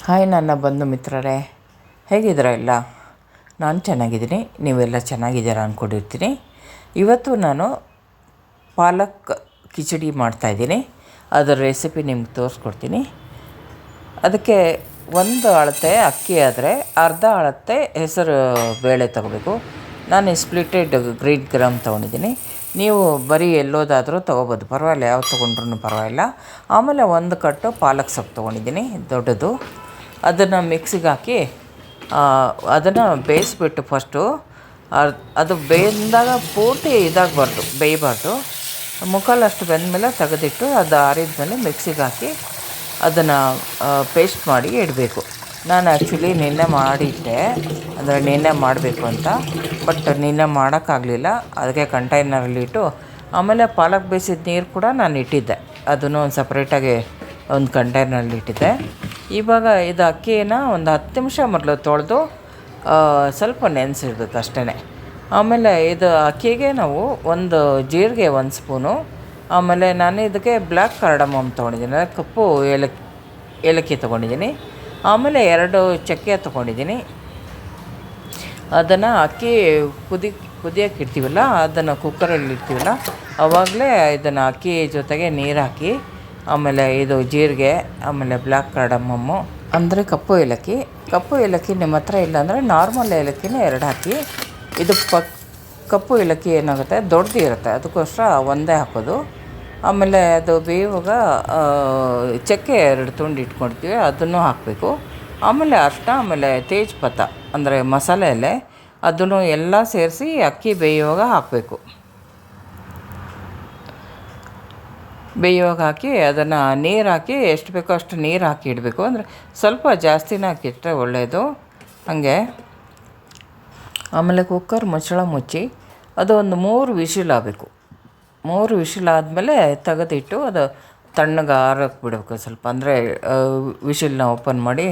Hi ನನ್ನ ಬಂಧು ಮಿತ್ರರೇ, ಹೇಗಿದ್ದೀರಾ ಎಲ್ಲ? ನಾನು ಚೆನ್ನಾಗಿದ್ದೀನಿ, ನೀವೆಲ್ಲ ಚೆನ್ನಾಗಿದ್ದೀರಾ ಅಂದ್ಕೊಂಡಿರ್ತೀನಿ. ಇವತ್ತು ನಾನು ಪಾಲಕ್ ಕಿಚಡಿ ಮಾಡ್ತಾಯಿದ್ದೀನಿ. ಅದರ ರೆಸಿಪಿ ನಿಮ್ಗೆ ತೋರಿಸ್ಕೊಡ್ತೀನಿ. ಅದಕ್ಕೆ ಒಂದು ಅಳತೆ ಅಕ್ಕಿ ಆದರೆ ಅರ್ಧ ಅಳತೆ ಹೆಸರು ಬೇಳೆ ತೊಗೋಬೇಕು. ನಾನು ಸ್ಪ್ಲಿಟೆಡ್ ಗ್ರೀನ್ ಗ್ರಾಮ್ ತೊಗೊಂಡಿದ್ದೀನಿ. ನೀವು ಬರೀ ಎಲ್ಲೋದಾದರೂ ತೊಗೋಬೋದು, ಪರವಾಗಿಲ್ಲ, ಯಾವ್ದು ತೊಗೊಂಡ್ರೂ ಪರವಾಗಿಲ್ಲ. ಆಮೇಲೆ ಒಂದು ಕಟ್ಟು ಪಾಲಕ್ ಸೊಪ್ಪು ತೊಗೊಂಡಿದ್ದೀನಿ, ದೊಡ್ಡದು. ಅದನ್ನು ಮಿಕ್ಸಿಗೆ ಹಾಕಿ ಅದನ್ನು ಬೇಯಿಸ್ಬಿಟ್ಟು ಫಸ್ಟು ಅದು ಬೇಯ್ದಾಗ ಪೂರ್ತಿ ಇದಾಗಬಾರ್ದು, ಬೇಯಬಾರ್ದು. ಮುಕ್ಕಾಲಷ್ಟು ಬೆಂದಮೇಲೆ ತೆಗೆದಿಟ್ಟು ಅದು ಆರಿದ್ಮೇಲೆ ಮಿಕ್ಸಿಗೆ ಹಾಕಿ ಅದನ್ನು ಪೇಸ್ಟ್ ಮಾಡಿ ಇಡಬೇಕು. ನಾನು ಆ್ಯಕ್ಚುಲಿ ನಿನ್ನೆ ಮಾಡಿದ್ದೆ, ಅಂದರೆ ನಿನ್ನೆ ಮಾಡಬೇಕು ಅಂತ, ಬಟ್ ನಿನ್ನೆ ಮಾಡೋಕ್ಕಾಗಲಿಲ್ಲ. ಅದಕ್ಕೆ ಕಂಟೈನರಲ್ಲಿಟ್ಟು ಆಮೇಲೆ ಪಾಲಕ್ ಬೇಯಿಸಿದ ನೀರು ಕೂಡ ನಾನು ಇಟ್ಟಿದ್ದೆ, ಅದನ್ನು ಒಂದು ಸಪ್ರೇಟಾಗಿ ಒಂದು ಕಂಟೈನರಲ್ಲಿ ಇಟ್ಟಿದ್ದೆ. ಇವಾಗ ಇದು ಅಕ್ಕಿನ ಒಂದು 10 ನಿಮಿಷ ಮೊದಲು ತೊಳೆದು ಸ್ವಲ್ಪ ನೆನೆಸಿಡ್ಬೇಕು ಅಷ್ಟೇ. ಆಮೇಲೆ ಇದು ಅಕ್ಕಿಗೆ ನಾವು ಒಂದು ಜೀರಿಗೆ 1 ಸ್ಪೂನು, ಆಮೇಲೆ ನಾನು ಇದಕ್ಕೆ ಬ್ಲ್ಯಾಕ್ ಕಾರ್ಡಮಮ್ ತೊಗೊಂಡಿದ್ದೀನಿ, ಕಪ್ಪು ಏಲಕ್ಕಿ ತೊಗೊಂಡಿದ್ದೀನಿ. ಆಮೇಲೆ 2 ಚಕ್ಕೆ ತೊಗೊಂಡಿದ್ದೀನಿ. ಅದನ್ನು ಅಕ್ಕಿ ಕುದಿಯೋಕೆ ಇಡ್ತೀವಲ್ಲ, ಅದನ್ನು ಕುಕ್ಕರಲ್ಲಿ ಇಡ್ತೀವಲ್ಲ, ಆವಾಗಲೇ ಇದನ್ನು ಅಕ್ಕಿ ಜೊತೆಗೆ ನೀರು ಹಾಕಿ, ಆಮೇಲೆ ಇದು ಜೀರಿಗೆ, ಆಮೇಲೆ ಬ್ಲ್ಯಾಕ್ ಕಾರ್ಡಮಮ್ಮು ಅಂದರೆ ಕಪ್ಪು ಏಲಕ್ಕಿ ನಿಮ್ಮ ಹತ್ರ ಇಲ್ಲಾಂದರೆ ನಾರ್ಮಲ್ ಏಲಕ್ಕಿನ 2 ಹಾಕಿ. ಇದು ಕಪ್ಪು ಏಲಕ್ಕಿ ಏನಾಗುತ್ತೆ, ದೊಡ್ಡದು ಇರುತ್ತೆ, ಅದಕ್ಕೋಸ್ಕರ ಒಂದೇ ಹಾಕೋದು. ಆಮೇಲೆ ಅದು ಬೇಯುವಾಗ ಚಕ್ಕೆ 2 ತುಂಡು ಇಟ್ಕೊಳ್ತೀವಿ, ಅದನ್ನು ಹಾಕಬೇಕು. ಆಮೇಲೆ ಅರಿಶಿನ, ಆಮೇಲೆ ತೇಜ್ಪತ್ತ ಅಂದರೆ ಮಸಾಲೆ ಎಲೆ, ಅದನ್ನು ಎಲ್ಲ ಸೇರಿಸಿ ಅಕ್ಕಿ ಬೇಯುವಾಗ ಹಾಕಬೇಕು. ಬೇಯುವಾಗ ಹಾಕಿ ಅದನ್ನು ನೀರು ಹಾಕಿ ಎಷ್ಟು ಬೇಕೋ ಅಷ್ಟು ನೀರು ಹಾಕಿ ಇಡಬೇಕು. ಅಂದರೆ ಸ್ವಲ್ಪ ಜಾಸ್ತಿನೇ ಹಾಕಿಟ್ರೆ ಒಳ್ಳೆಯದು. ಹಾಗೆ ಆಮೇಲೆ ಕುಕ್ಕರ್ ಮುಚ್ಚಳ ಮುಚ್ಚಿ ಅದು ಒಂದು 3 ವಿಶಿಲ್ ಆಗಬೇಕು. 3 ವಿಶಿಲ್ ಆದಮೇಲೆ ತೆಗೆದಿಟ್ಟು ಅದು ತಣ್ಣಗೆ ಆರೋಕ್ಕೆ ಬಿಡಬೇಕು ಸ್ವಲ್ಪ. ಅಂದರೆ ವಿಶಿಲ್ನ ಓಪನ್ ಮಾಡಿ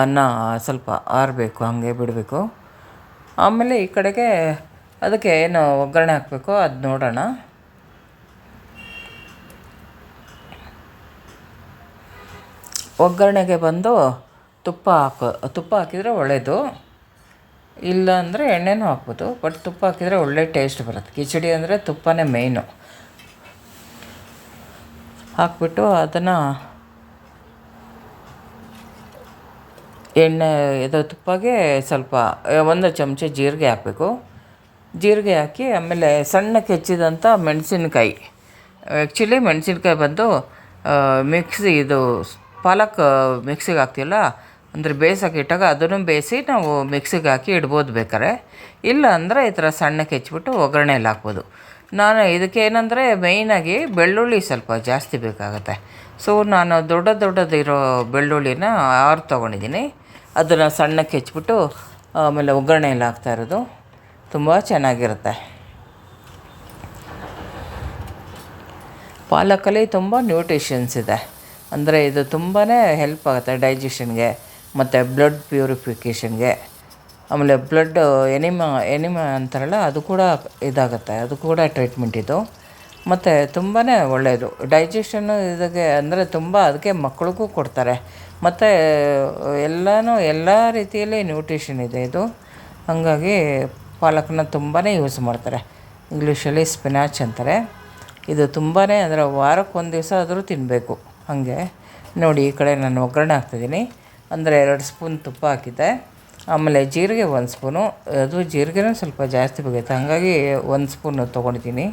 ಅನ್ನ ಸ್ವಲ್ಪ ಆರಬೇಕು, ಹಾಗೆ ಬಿಡಬೇಕು. ಆಮೇಲೆ ಈ ಕಡೆಗೆ ಅದಕ್ಕೆ ಏನು ಒಗ್ಗರಣೆ ಹಾಕಬೇಕು ಅದು ನೋಡೋಣ. ಒಗ್ಗರಣೆಗೆ ಬಂದು ತುಪ್ಪ ಹಾಕಿದರೆ ಒಳ್ಳೆಯದು, ಇಲ್ಲ ಅಂದರೆ ಎಣ್ಣೆನೂ ಹಾಕ್ಬೋದು, ಬಟ್ ತುಪ್ಪ ಹಾಕಿದರೆ ಒಳ್ಳೆ ಟೇಸ್ಟ್ ಬರುತ್ತೆ. ಕಿಚಡಿ ಅಂದರೆ ತುಪ್ಪನೇ ಮೇಯ್ನು. ಹಾಕ್ಬಿಟ್ಟು ಅದನ್ನು ಇದು ತುಪ್ಪಗೆ ಸ್ವಲ್ಪ 1 ಚಮಚ ಜೀರಿಗೆ ಹಾಕಬೇಕು. ಜೀರಿಗೆ ಹಾಕಿ ಆಮೇಲೆ ಸಣ್ಣಕ್ಕೆ ಹೆಚ್ಚಿದಂಥ ಮೆಣಸಿನ್ಕಾಯಿ. ಆ್ಯಕ್ಚುಲಿ ಮೆಣಸಿನ್ಕಾಯಿ ಬಂದು ಇದು ಪಾಲಕ್ ಮಿಕ್ಸಿಗೆ ಹಾಕ್ತೀವಲ್ಲ, ಅಂದರೆ ಬೇಯಿಸೋಕೆ ಇಟ್ಟಾಗ ಅದನ್ನು ಬೇಯಿಸಿ ನಾವು ಮಿಕ್ಸಿಗೆ ಹಾಕಿ ಇಡ್ಬೋದು ಬೇಕಾರೆ. ಇಲ್ಲ ಅಂದರೆ ಈ ಥರ ಸಣ್ಣಕ್ಕೆ ಹೆಚ್ಚಿಬಿಟ್ಟು ಒಗ್ಗರಣೆಯಲ್ಲಿ ಹಾಕ್ಬೋದು. ನಾನು ಇದಕ್ಕೆ ಏನಂದರೆ ಮೇಯ್ನಾಗಿ ಬೆಳ್ಳುಳ್ಳಿ ಸ್ವಲ್ಪ ಜಾಸ್ತಿ ಬೇಕಾಗುತ್ತೆ. ಸೊ ನಾನು ದೊಡ್ಡದಿರೋ ಬೆಳ್ಳುಳ್ಳಿನ 6 ತೊಗೊಂಡಿದ್ದೀನಿ. ಅದನ್ನು ಸಣ್ಣಕ್ಕೆ ಹೆಚ್ಚಿಬಿಟ್ಟು ಆಮೇಲೆ ಒಗ್ಗರಣೆಯಲ್ಲಿ ಹಾಕ್ತಾಯಿರೋದು ತುಂಬ ಚೆನ್ನಾಗಿರುತ್ತೆ. ಪಾಲಕಲ್ಲಿ ತುಂಬ ನ್ಯೂಟ್ರಿಷನ್ಸ್ ಇದೆ. ಅಂದರೆ ಇದು ತುಂಬಾ ಹೆಲ್ಪ್ ಆಗುತ್ತೆ ಡೈಜೆಷನ್ಗೆ, ಮತ್ತು ಬ್ಲಡ್ ಪ್ಯೂರಿಫಿಕೇಷನ್ಗೆ. ಆಮೇಲೆ ಬ್ಲಡ್ ಎನಿಮಾ ಅಂತಾರಲ್ಲ, ಅದು ಕೂಡ ಇದಾಗುತ್ತೆ, ಅದು ಕೂಡ ಟ್ರೀಟ್ಮೆಂಟ್ ಇದು. ಮತ್ತು ತುಂಬಾ ಒಳ್ಳೆಯದು ಡೈಜೆಷನ್ನು ಇದಕ್ಕೆ, ಅಂದರೆ ತುಂಬ ಅದಕ್ಕೆ ಮಕ್ಕಳಿಗೂ ಕೊಡ್ತಾರೆ. ಮತ್ತು ಎಲ್ಲ ರೀತಿಯಲ್ಲಿ ನ್ಯೂಟ್ರಿಷನ್ ಇದೆ ಇದು. ಹಾಗಾಗಿ ಪಾಲಕನ್ನ ತುಂಬಾ ಯೂಸ್ ಮಾಡ್ತಾರೆ. ಇಂಗ್ಲೀಷಲ್ಲಿ ಸ್ಪಿನಾಚ್ ಅಂತಾರೆ. ಇದು ತುಂಬಾ ಅಂದರೆ ವಾರಕ್ಕೆ 1 ದಿವಸ ಆದರೂ ತಿನ್ನಬೇಕು. ಹಾಗೆ ನೋಡಿ, ಈ ಕಡೆ ನಾನು ಒಗ್ಗರಣೆ ಹಾಕ್ತಿದ್ದೀನಿ. ಅಂದರೆ 2 ಸ್ಪೂನ್ ತುಪ್ಪ ಹಾಕಿದ್ದೆ. ಆಮೇಲೆ ಜೀರಿಗೆ 1 ಸ್ಪೂನು, ಅದು ಜೀರಿಗೆನೂ ಸ್ವಲ್ಪ ಜಾಸ್ತಿ ಬೇಕಾಗುತ್ತೆ, ಹಾಗಾಗಿ 1 ಸ್ಪೂನು ತೊಗೊಂಡಿದ್ದೀನಿ.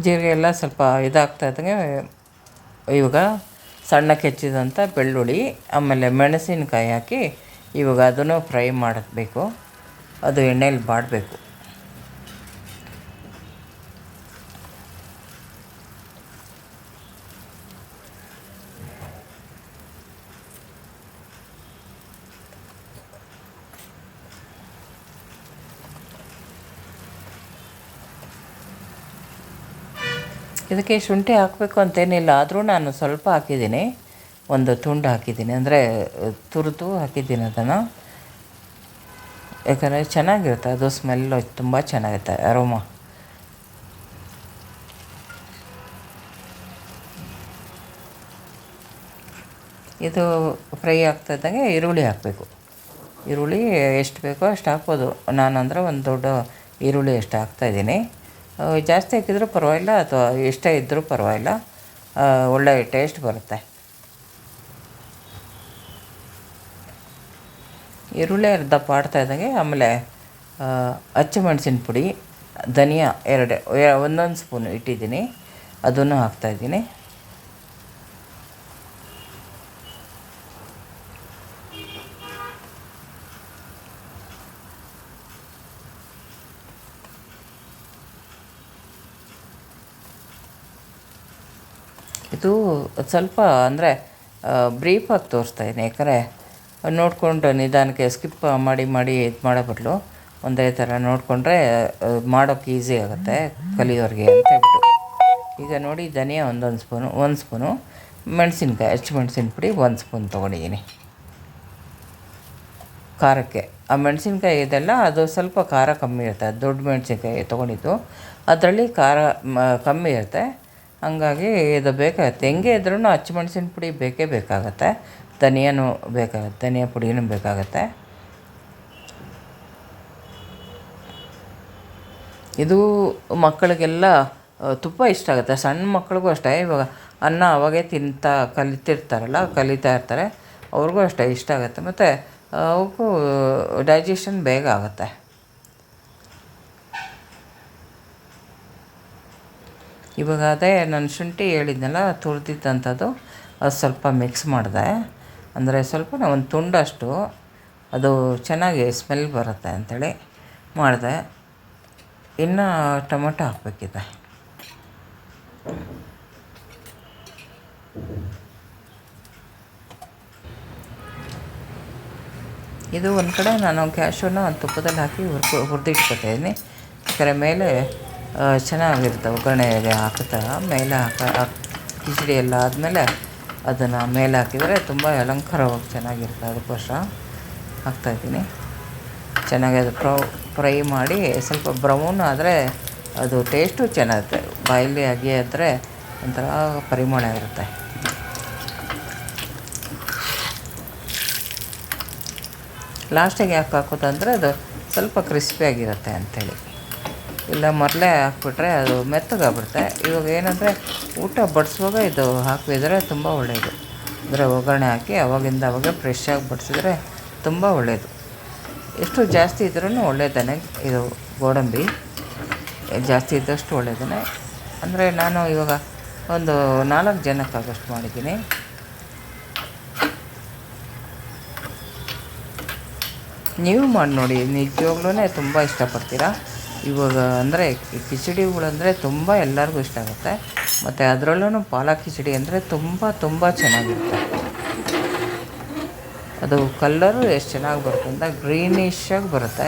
ಜೀರಿಗೆ ಎಲ್ಲ ಸ್ವಲ್ಪ ಇದಾಗ್ತಾ ಇದ್ದಂಗೆ ಇವಾಗ ಸಣ್ಣಕ್ಕೆ ಹೆಚ್ಚಿದಂಥ ಬೆಳ್ಳುಳ್ಳಿ, ಆಮೇಲೆ ಮೆಣಸಿನಕಾಯಿ ಹಾಕಿ ಇವಾಗ ಅದನ್ನು ಫ್ರೈ ಮಾಡಬೇಕು. ಅದು ಎಣ್ಣೆಯಲ್ಲಿ ಬಾಡಬೇಕು. ಇದಕ್ಕೆ ಶುಂಠಿ ಹಾಕಬೇಕು ಅಂತೇನಿಲ್ಲ, ಆದರೂ ನಾನು ಸ್ವಲ್ಪ ಹಾಕಿದ್ದೀನಿ, 1 ತುಂಡು ಹಾಕಿದ್ದೀನಿ, ಅಂದರೆ ತುರಿದು ಹಾಕಿದ್ದೀನಿ ಅದನ್ನು. ಯಾಕಂದರೆ ಚೆನ್ನಾಗಿರುತ್ತೆ, ಅದು ಸ್ಮೆಲ್ಲು ತುಂಬ ಚೆನ್ನಾಗಿರುತ್ತೆ, ಅರೋಮಾ. ಇದು ಫ್ರೈ ಆಗ್ತಾಯಿದ್ದಂಗೆ ಈರುಳ್ಳಿ ಹಾಕಬೇಕು. ಈರುಳ್ಳಿ ಎಷ್ಟು ಬೇಕೋ ಅಷ್ಟು ಹಾಕ್ಬೋದು. ನಾನಂದರೆ ಒಂದು ದೊಡ್ಡ ಈರುಳ್ಳಿ ಎಷ್ಟು ಹಾಕ್ತಾಯಿದ್ದೀನಿ. ಜಾಸ್ತಿ ಹಾಕಿದರೂ ಪರವಾಗಿಲ್ಲ ಅಥವಾ ಎಷ್ಟೇ ಇದ್ದರೂ ಪರವಾಗಿಲ್ಲ, ಒಳ್ಳೆ ಟೇಸ್ಟ್ ಬರುತ್ತೆ. ಈರುಳ್ಳಿ ದಪ್ಪ ಆಡ್ತಾಯಿದ್ದಂಗೆ ಆಮೇಲೆ ಹಸಿಮೆಣ್ಸಿನ ಪುಡಿ, ಧನಿಯಾ ಒಂದೊಂದು ಸ್ಪೂನ್ ಇಟ್ಟಿದ್ದೀನಿ, ಅದನ್ನು ಹಾಕ್ತಾಯಿದ್ದೀನಿ. ಇದು ಸ್ವಲ್ಪ ಅಂದರೆ ಬ್ರೀಫಾಗಿ ತೋರಿಸ್ತಾಯಿದ್ದೀನಿ, ಯಾಕಂದರೆ ನೋಡಿಕೊಂಡು ನಿಧಾನಕ್ಕೆ ಸ್ಕಿಪ್ ಮಾಡಿ ಇದು ಮಾಡೋ ಬದಲು ಒಂದೇ ಥರ ನೋಡಿಕೊಂಡ್ರೆ ಮಾಡೋಕ್ಕೆ ಈಸಿ ಆಗುತ್ತೆ ಕಲಿಯೋರಿಗೆ ಅಂತ ಹೇಳ್ಬಿಟ್ಟು. ಈಗ ನೋಡಿ, ಧನಿಯಾ ಒಂದು ಸ್ಪೂನು, ಮೆಣಸಿನ್ಕಾಯಿ ಹಸಿಮೆಣ್ಸಿನ ಪುಡಿ 1 ಸ್ಪೂನ್ ತೊಗೊಂಡಿದ್ದೀನಿ ಖಾರಕ್ಕೆ. ಆ ಮೆಣಸಿನ್ಕಾಯಿ ಇದೆಲ್ಲ ಅದು ಸ್ವಲ್ಪ ಖಾರ ಕಮ್ಮಿ ಇರುತ್ತೆ. ದೊಡ್ಡ ಮೆಣಸಿನ್ಕಾಯಿ ತೊಗೊಂಡಿದ್ದು, ಅದರಲ್ಲಿ ಖಾರ ಕಮ್ಮಿ ಇರುತ್ತೆ. ಹಂಗಾಗಿ ಇದು ಬೇಕಾಗುತ್ತೆ. ಹೆಂಗೆ ಇದ್ರೂ ಹಸಿಮೆಣ್ಸಿನ ಪುಡಿ ಬೇಕೇ ಬೇಕಾಗತ್ತೆ, ಧನಿಯಾನೂ ಬೇಕಾಗುತ್ತೆ, ಧನಿಯಾ ಪುಡಿನೂ ಬೇಕಾಗತ್ತೆ. ಇದು ಮಕ್ಕಳಿಗೆಲ್ಲ ತುಂಬ ಇಷ್ಟ ಆಗುತ್ತೆ. ಸಣ್ಣ ಮಕ್ಳಿಗೂ ಅಷ್ಟೇ. ಇವಾಗ ಅನ್ನ ಅವಾಗೇ ಕಲಿತಾ ಇರ್ತಾರೆ, ಅವ್ರಿಗೂ ಅಷ್ಟೇ ಇಷ್ಟ ಆಗುತ್ತೆ. ಮತ್ತು ಅವಕ್ಕೂ ಡೈಜೆಷನ್ ಬೇಗ ಆಗುತ್ತೆ. ಇವಾಗ ಅದೇ ನಾನು ಶುಂಠಿ ಹೇಳಿದ್ನಲ್ಲ ತುರಿದಿದ್ದಂಥದ್ದು, ಅದು ಸ್ವಲ್ಪ ಮಿಕ್ಸ್ ಮಾಡಿದೆ. ಅಂದರೆ ಸ್ವಲ್ಪ ಒಂದು ತುಂಡಷ್ಟು, ಅದು ಚೆನ್ನಾಗಿ ಸ್ಮೆಲ್ ಬರುತ್ತೆ ಅಂಥೇಳಿ ಮಾಡಿದೆ. ಇನ್ನು ಟೊಮೆಟೊ ಹಾಕಬೇಕಿದೆ. ಇದು ಒಂದು ಕಡೆ ನಾನು ಕ್ಯಾಶುನ ತುಪ್ಪದಲ್ಲಿ ಹಾಕಿ ಹುರಿದಿಟ್ಕೊತಾಯಿದ್ದೀನಿ. ಯಾಕಂದರೆ ಮೇಲೆ ಚೆನ್ನಾಗಿರುತ್ತೆ ಒಗ್ಗರಣೆಗೆ ಹಾಕ್ತಾ ಮೇಲೆ ಕಿಚಡಿ ಎಲ್ಲ ಆದಮೇಲೆ ಅದನ್ನು ಮೇಲೆ ಹಾಕಿದರೆ ತುಂಬ ಅಲಂಕಾರವಾಗಿ ಚೆನ್ನಾಗಿರುತ್ತೆ. ಅದಕ್ಕೋಸ್ಕರ ಹಾಕ್ತಾಯಿದ್ದೀನಿ. ಚೆನ್ನಾಗಿ ಅದು ಫ್ರೈ ಮಾಡಿ ಸ್ವಲ್ಪ ಬ್ರೌನ್ ಆದರೆ ಅದು ಟೇಸ್ಟು ಚೆನ್ನಾಗಿರುತ್ತೆ. ಬಾಯಲ್ಲಿ ಆಗಿ ಆದರೆ ಒಂಥರ ಪರಿಮಳ ಇರುತ್ತೆ. ಲಾಸ್ಟಿಗೆ ಯಾಕೆ ಹಾಕೋದಂದರೆ ಅದು ಸ್ವಲ್ಪ ಕ್ರಿಸ್ಪಿಯಾಗಿರುತ್ತೆ ಅಂಥೇಳಿ. ಇಲ್ಲ ಮೊದಲೇ ಹಾಕ್ಬಿಟ್ರೆ ಅದು ಮೆತ್ತಗಾಗ್ಬಿಡುತ್ತೆ. ಇವಾಗ ಏನಂದರೆ ಊಟ ಬಡಿಸುವಾಗ ಇದು ಹಾಕಿದರೆ ತುಂಬ ಒಳ್ಳೆಯದು. ಅಂದರೆ ಒಗ್ಗರಣೆ ಹಾಕಿ ಅವಾಗೆ ಫ್ರೆಶ್ ಆಗಿ ಬಡಿಸಿದ್ರೆ ತುಂಬ ಒಳ್ಳೆಯದು. ಎಷ್ಟು ಜಾಸ್ತಿ ಇದ್ರೂ ಒಳ್ಳೆಯದೇ ಇದು ಗೋಡಂಬಿ, ಜಾಸ್ತಿ ಇದ್ದಷ್ಟು ಒಳ್ಳೆಯದೇ. ಅಂದರೆ ನಾನು ಇವಾಗ ಒಂದು 4 ಜನಕ್ಕಾಗಷ್ಟು ಮಾಡಿದ್ದೀನಿ. ನೀವು ಮಾಡಿ ನೋಡಿ, ನಿಜವಾಗ್ಲೂ ತುಂಬ ಇಷ್ಟಪಡ್ತೀರಾ. ಇವಾಗ ಅಂದರೆ ಕಿಚಡಿಗಳಂದರೆ ತುಂಬ ಎಲ್ಲರಿಗೂ ಇಷ್ಟ ಆಗುತ್ತೆ. ಮತ್ತು ಅದರಲ್ಲೂ ಪಾಲಕ್ ಕಿಚಡಿ ಅಂದರೆ ತುಂಬ ಚೆನ್ನಾಗಿರುತ್ತೆ. ಅದು ಕಲ್ಲರು ಎಷ್ಟು ಚೆನ್ನಾಗಿ ಬರುತ್ತೆ ಅಂತ ಗ್ರೀನಿಶಾಗಿ ಬರುತ್ತೆ.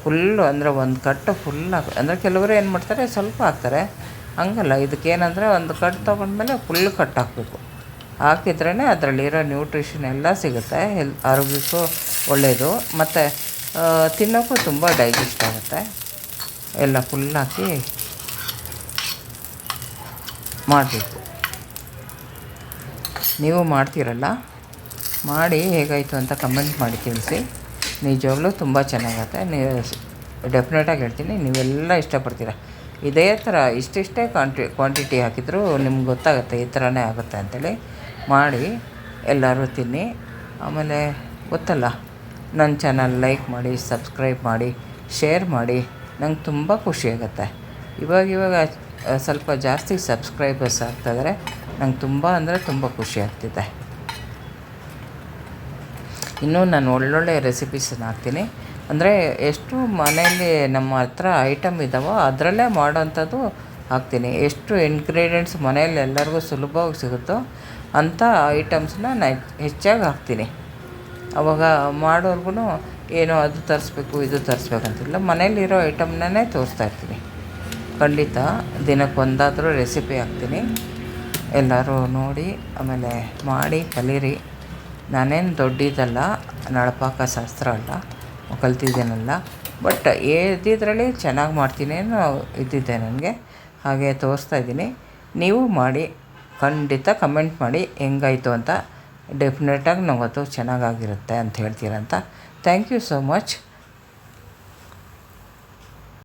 ಫುಲ್ಲು ಅಂದರೆ ಒಂದು ಕಟ್ಟು ಫುಲ್ಲಾಗಿ, ಅಂದರೆ ಕೆಲವರು ಏನು ಮಾಡ್ತಾರೆ ಸ್ವಲ್ಪ ಹಾಕ್ತಾರೆ, ಹಂಗಲ್ಲ. ಇದಕ್ಕೇನಂದರೆ ಒಂದು ಕಟ್ಟು ತೊಗೊಂಡ್ಮೇಲೆ ಫುಲ್ ಕಟ್ ಹಾಕಬೇಕು. ಹಾಕಿದ್ರೇ ಅದರಲ್ಲಿರೋ ನ್ಯೂಟ್ರಿಷನ್ ಎಲ್ಲ ಸಿಗುತ್ತೆ. ಆರೋಗ್ಯಕ್ಕೂ ಒಳ್ಳೆಯದು, ಮತ್ತು ತಿನ್ನೋಕ್ಕೂ ತುಂಬ ಡೈಜೆಸ್ಟ್ ಆಗುತ್ತೆ. ಎಲ್ಲ ಫುಲ್ ಹಾಕಿ ಮಾಡಬೇಕು. ನೀವು ಮಾಡ್ತೀರಲ್ಲ, ಮಾಡಿ ಹೇಗಾಯಿತು ಅಂತ ಕಮೆಂಟ್ ಮಾಡಿ ತಿಳಿಸಿ. ನಿಜವಾಗ್ಲೂ ತುಂಬ ಚೆನ್ನಾಗತ್ತೆ. ನೀವು ಡೆಫಿನೆಟಾಗಿ ಹೇಳ್ತೀನಿ, ನೀವೆಲ್ಲ ಇಷ್ಟಪಡ್ತೀರ. ಇದೇ ಥರ ಇಷ್ಟಿಷ್ಟೇ ಕ್ವಾಂಟಿಟಿ ಹಾಕಿದರೂ ನಿಮ್ಗೆ ಗೊತ್ತಾಗುತ್ತೆ ಈ ಥರನೇ ಆಗುತ್ತೆ ಅಂಥೇಳಿ. ಮಾಡಿ ಎಲ್ಲರೂ ತಿನ್ನಿ. ಆಮೇಲೆ ಗೊತ್ತಲ್ಲ, ನನ್ನ ಚಾನಲ್ ಲೈಕ್ ಮಾಡಿ, ಸಬ್ಸ್ಕ್ರೈಬ್ ಮಾಡಿ, ಶೇರ್ ಮಾಡಿ. ನಂಗೆ ತುಂಬ ಖುಷಿಯಾಗುತ್ತೆ. ಇವಾಗ ಸ್ವಲ್ಪ ಜಾಸ್ತಿ ಸಬ್ಸ್ಕ್ರೈಬರ್ಸ್ ಆಗ್ತಾಯಿದ್ದಾರೆ. ನಂಗೆ ತುಂಬ ಅಂದರೆ ತುಂಬ ಖುಷಿ ಆಗ್ತಿದೆ. ಇನ್ನೂ ನಾನು ಒಳ್ಳೊಳ್ಳೆ ರೆಸಿಪೀಸನ್ನು ಹಾಕ್ತೀನಿ. ಅಂದರೆ ಎಷ್ಟು ಮನೆಯಲ್ಲಿ ನಮ್ಮ ಹತ್ರ ಐಟಮ್ ಇದ್ದಾವೋ ಅದರಲ್ಲೇ ಮಾಡೋವಂಥದ್ದು ಹಾಕ್ತೀನಿ. ಎಷ್ಟು ಇಂಗ್ರೀಡಿಯೆಂಟ್ಸ್ ಮನೆಯಲ್ಲಿ ಎಲ್ಲರಿಗೂ ಸುಲಭವಾಗಿ ಸಿಗುತ್ತೋ ಅಂಥ ಐಟಮ್ಸನ್ನ ನಾನು ಹೆಚ್ಚಾಗಿ ಹಾಕ್ತೀನಿ. ಆವಾಗ ಮಾಡೋರ್ಗು ಏನೋ ಅದು ತರಿಸ್ಬೇಕು ಇದು ತರಿಸ್ಬೇಕಂತಿಲ್ಲ, ಮನೇಲಿರೋ ಐಟಮ್ನೇ ತೋರಿಸ್ತಾಯಿರ್ತೀನಿ. ಖಂಡಿತ ದಿನಕ್ಕೊಂದಾದರೂ ರೆಸಿಪಿ ಹಾಕ್ತೀನಿ. ಎಲ್ಲರೂ ನೋಡಿ ಆಮೇಲೆ ಮಾಡಿ ಕಲೀರಿ. ನಾನೇನು ದೊಡ್ಡದಲ್ಲ, ನಳಪಾಕ ಶಾಸ್ತ್ರ ಅಲ್ಲ, ಕಲ್ತಿದ್ದೇನಲ್ಲ. ಬಟ್ ಇದ್ದಿದ್ರಲ್ಲಿ ಚೆನ್ನಾಗಿ ಮಾಡ್ತೀನಿ ಅನ್ನೋ ಇದ್ದಿದ್ದೆ ನನಗೆ, ಹಾಗೆ ತೋರಿಸ್ತಾಯಿದ್ದೀನಿ. ನೀವು ಮಾಡಿ, ಖಂಡಿತ ಕಮೆಂಟ್ ಮಾಡಿ ಹೆಂಗಾಯಿತು ಅಂತ ಡೆಫಿನೆಟಾಗಿ ನಾವು ಅದು ಚೆನ್ನಾಗಾಗಿರುತ್ತೆ ಅಂತ ಹೇಳ್ತೀರಂತ. Thank you so much.